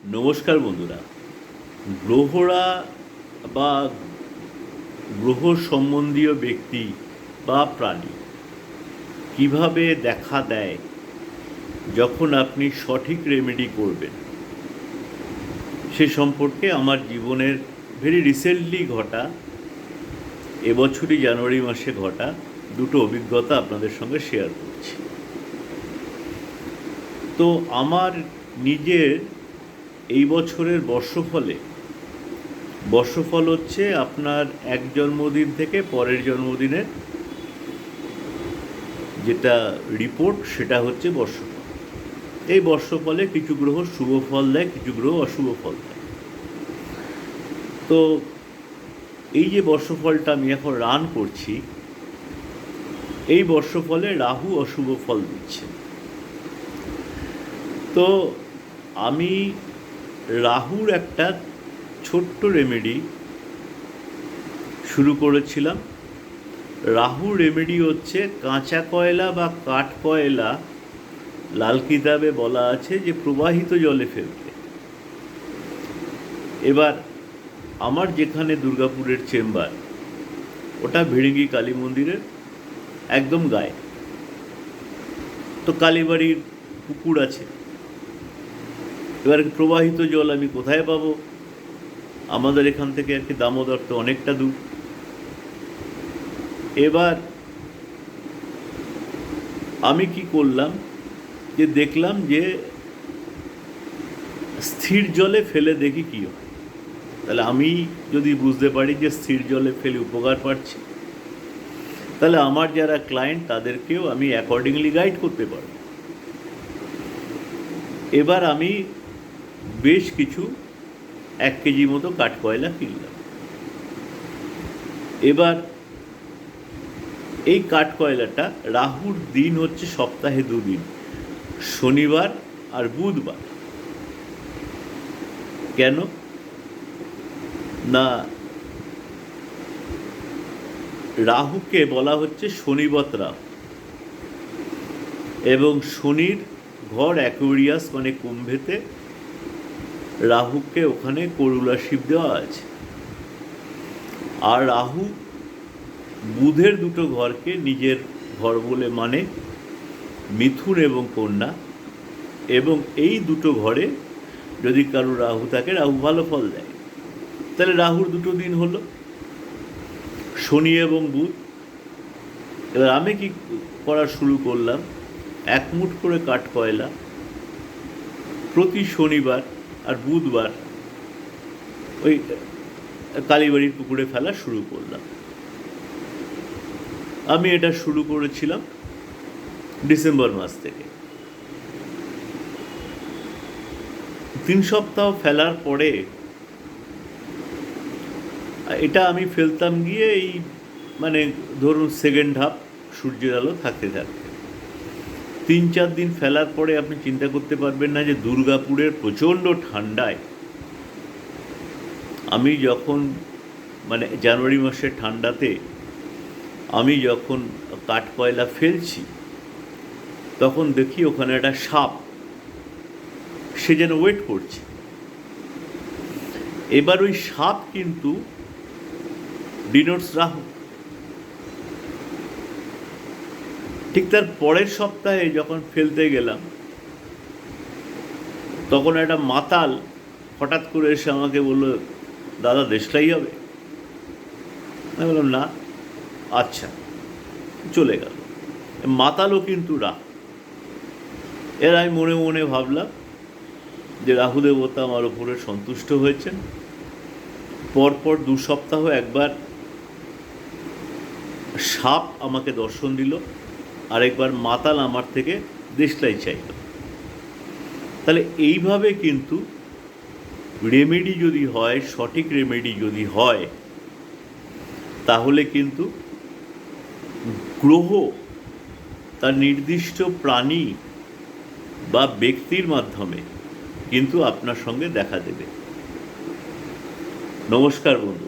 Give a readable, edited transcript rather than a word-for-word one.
নমস্কার বন্ধুরা। গ্রহরা বা গ্রহ সম্বন্ধীয় ব্যক্তি বা প্রাণী কিভাবে দেখা দেয় যখন আপনি সঠিক রেমেডি করবেন, সে সম্পর্কে আমার জীবনের ভেরি রিসেন্টলি ঘটা, এবছরই জানুয়ারি মাসে ঘটা দুটো অভিজ্ঞতা আপনাদের সঙ্গে শেয়ার করছি। তো আমার নিজের এই বছরের বর্ষফল হচ্ছে আপনার এক জন্মদিন থেকে পরের জন্মদিনের যেটা রিপোর্ট, সেটা হচ্ছে বর্ষফল। এই বর্ষফলে কিছু গ্রহ শুভ ফল দেয়, কিছু গ্রহ অশুভ ফল দেয়। তো এই যে বর্ষফলটা আমি এখন রান করছি, এই বর্ষফলে রাহু অশুভ ফল দিচ্ছে। তো আমি রাহুর একটা ছোট্ট রেমেডি শুরু করেছিলাম। রাহুর রেমেডি হচ্ছে কাঁচা কয়লা বা কাঠ কয়লা, লাল কিতাবে বলা আছে যে প্রবাহিত জলে ফেলতে। এবার আমার যেখানে দুর্গাপুরের চেম্বার, ওটা ভিড়িঙ্গি কালী মন্দিরের একদম গায়ে। তো কালীবাড়ির পুকুর আছে। এবার প্রবাহিত জল আমি কোথায় পাবো? আমাদের এখান থেকে আর কি দামোদর তো অনেকটা দূর। এবার আমি কি করলাম, যে দেখলাম যে স্থির জলে ফেলে দেখি কী হয়। তাহলে আমি যদি বুঝতে পারি যে স্থির জলে ফেলে উপকার পাচ্ছি, তাহলে আমার যারা ক্লায়েন্ট তাদেরকেও আমি অ্যাকর্ডিংলি গাইড করতে পারব। এবার আমি বেশ কিছু 1 কেজি মতো কাঠকয়লা কিনলাম। এবার এই কাঠকয়লাটা, রাহুর দিন হচ্ছে সপ্তাহে 2 দিন, শনিবার আর বুধবার। কেন না, রাহুকে বলা হচ্ছে শনিবত রাহু, এবং শনির ঘর অ্যাকোয়ারিয়াস মানে কুম্ভেতে, রাহুকে ওখানে করুলা শিব দেওয়া আছে। আর রাহু বুধের দুটো ঘরকে নিজের ঘর বলে মানে, মিথুন এবং কন্যা। এবং এই দুটো ঘরে যদি কারো রাহু থাকে, রাহু ভালো ফল দেয়। তাহলে রাহুর দুটো দিন হলো, শনি এবং বুধ। এবার আমি কি করা শুরু করলাম, 1 মুঠ করে কাঠকয়লা প্রতি শনিবার আর বুধবার ওই কালীবাড়ির পুকুরে ফেলা শুরু করলাম। আমি এটা শুরু করেছিলাম ডিসেম্বর মাস থেকে। 3 সপ্তাহ ফেলার পরে এটা আমি ফেলতাম গিয়ে এই মানে ধরুন সেকেন্ড হাফ সূর্যের আলো থাকতে থাকতে 3-4 দিন ফেলার পরে আপনি চিন্তা করতে পারবেন না যে দুর্গাপুরের প্রচণ্ড ঠান্ডায় আমি যখন মানে জানুয়ারি মাসের ঠান্ডাতে আমি যখন কাঠকয়লা ফেলছি, তখন দেখি ওখানে একটা সাপ, সে যেন ওয়েট করছে। এবার ওই সাপ কিন্তু ডিনোটস রাহু। ঠিক তার পরের সপ্তাহে যখন ফেলতে গেলাম, তখন একটা মাতাল হঠাৎ করে এসে আমাকে বলল, দাদা দেশলাই হবে। আমি বললাম না। আচ্ছা, চলে গেল। মাতালও কিন্তু রাহু। এর আমি মনে মনে ভাবলাম যে রাহু দেবতা আমার ওপরে সন্তুষ্ট হয়েছেন। পরপর 2 সপ্তাহ একবার সাপ আমাকে দর্শন দিল, আরেকবার মাতাল আমার থেকে দেশলাই চাইল। তাহলে এইভাবে কিন্তু রেমেডি যদি হয়, সঠিক রেমেডি যদি হয়, তাহলে কিন্তু গ্রহ তার নির্দিষ্ট প্রাণী বা ব্যক্তির মাধ্যমে কিন্তু আপনার সঙ্গে দেখা দেবে। নমস্কার বন্ধু।